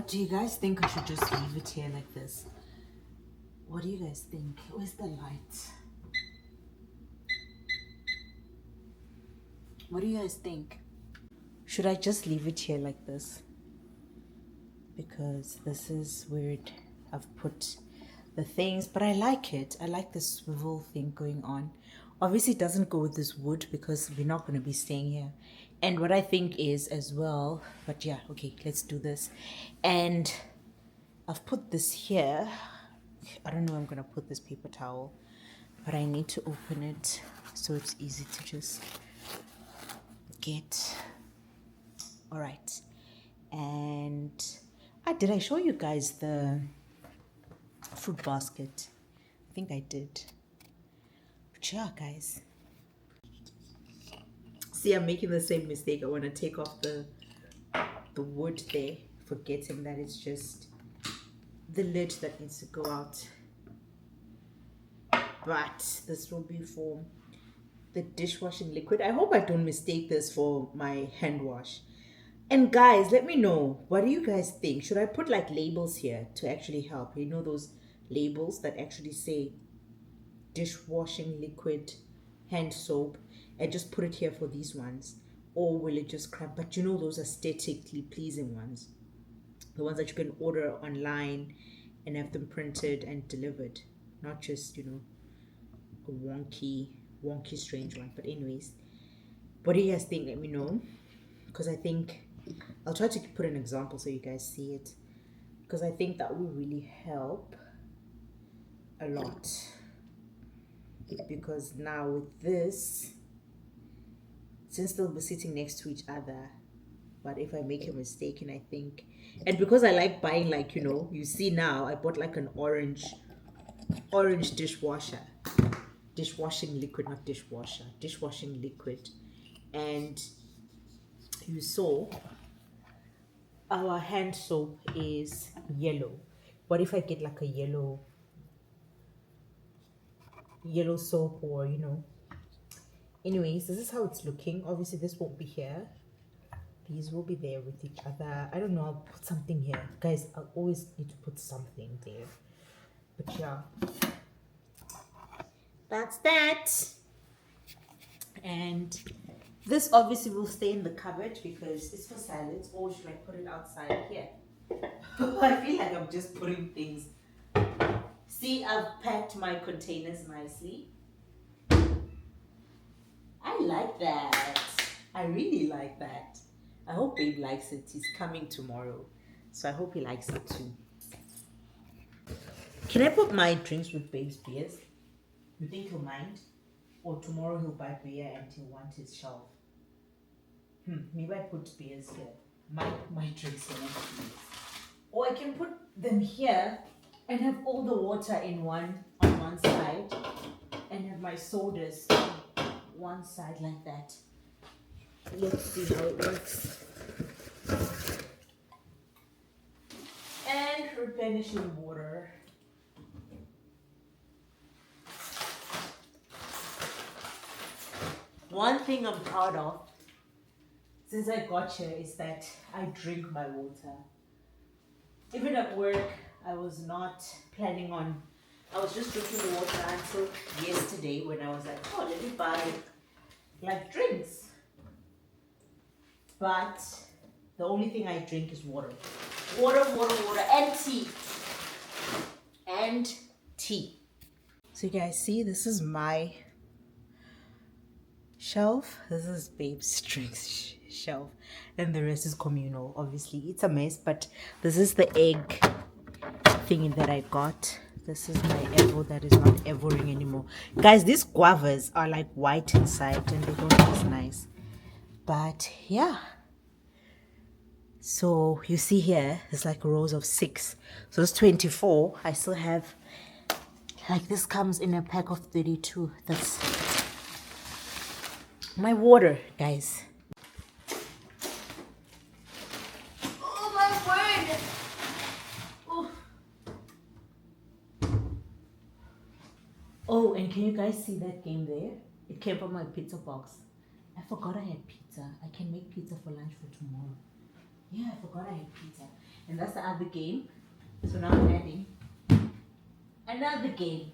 do you guys think I should just leave it here like this? What do you guys think? Where's the light? What do you guys think? Should I just leave it here like this? Because this is weird. I've put the things, but I like it. I like the swivel thing going on. Obviously it doesn't go with this wood because we're not going to be staying here. And what I think is as well, but yeah, okay, let's do this. And I've put this here. I don't know where I'm going to put this paper towel, but I need to open it so it's easy to just get. All right. And did I show you guys the fruit basket? I think I did. But yeah, guys. See, I'm making the same mistake. I want to take off the wood there, forgetting that it's just the lid that needs to go out. But this will be for the dishwashing liquid. I hope I don't mistake this for my hand wash. And guys, let me know, what do you guys think? Should I put like labels here to actually help? You know those labels that actually say dishwashing liquid, hand soap, and just put it here for these ones? Or will it just cramp? But you know those aesthetically pleasing ones, the ones that you can order online and have them printed and delivered, not just, you know, a wonky strange one. But anyways, what do you guys think? Let me know, because I think I'll try to put an example so you guys see it, because I think that will really help a lot. Because now with this, since they'll be sitting next to each other, but if I make a mistake, and I think, and because I like buying, like, you know, you see now I bought like an orange dishwashing liquid, not dishwasher, dishwashing liquid. And you saw our hand soap is yellow. What if I get like a yellow soap, or you know? Anyways, this is how it's looking. Obviously this won't be here, these will be there with each other. I don't know, I'll put something here, guys. I'll always need to put something there. But yeah, that's that. And this obviously will stay in the cupboard because it's for salads. Or should I put it outside here? I feel like I'm just putting things. See, I've packed my containers nicely. I like that. I really like that. I hope Babe likes it. He's coming tomorrow, so I hope he likes it too. Can I put my drinks with Babe's beers? You think he'll mind? Or tomorrow he'll buy beer and he'll want his shelf? Maybe I put beers here. My drinks here next to these. Or I can put them here and have all the water on one side, and have my sodas on one side like that. Let's see how it works. And replenishing water. One thing I'm proud of since I got here is that I drink my water. Even at work, I was not planning on, I was just drinking the water until yesterday when I was like, oh, let me buy like drinks. But the only thing I drink is water. Water, and tea. And tea. So you guys see, this is my shelf. This is Babe's drinks shelf. And the rest is communal. Obviously, it's a mess, but this is the egg thingy that I got. This is my Evo that is not Evoing anymore. Guys, these guavas are like white inside and they don't taste nice. But yeah. So you see here, it's like rows of 6. So it's 24. I still have, like, this comes in a pack of 32. That's my water, guys. Oh my word! Oh, and can you guys see that game there? It came from my pizza box. I forgot I had pizza. I can make pizza for lunch for tomorrow. Yeah, I forgot I had pizza. And that's the other game. So now I'm adding another game.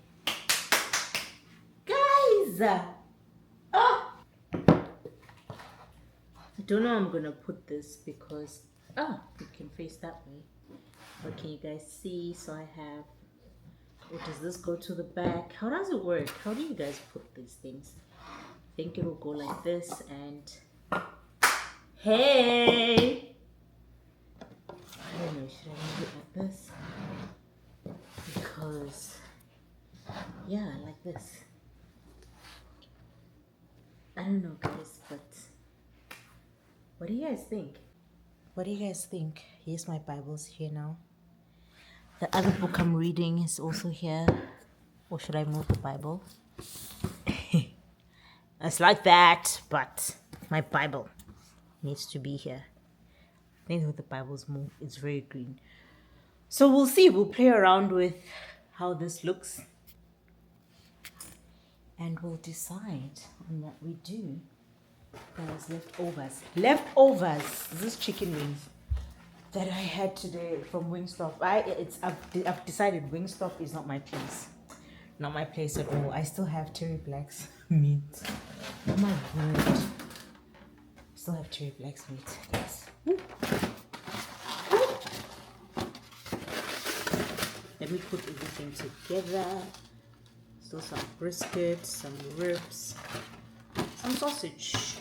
Guys! Oh! I don't know how I'm gonna put this because you can face that way. But can you guys see? So I have, or does this go to the back? How does it work? How do you guys put these things? I think it will go like this and hey! I don't know, should I move it like this? Because yeah, like this. I don't know guys, but what do you guys think? What do you guys think? Here's my Bible's here now. The other book I'm reading is also here. Or should I move the Bible? It's like that, but my Bible needs to be here. I think with the Bible's move, it's very green. So we'll see. We'll play around with how this looks. And we'll decide on what we do. Guys, leftovers. Leftovers. This is chicken wings that I had today from Wingstop. I've decided Wingstop is not my place. Not my place at all. I still have Terry Black's meat. Oh my word. Still have Terry Black's meat. Yes. Woo. Woo. Let me put everything together. Still some brisket, some ribs, some sausage.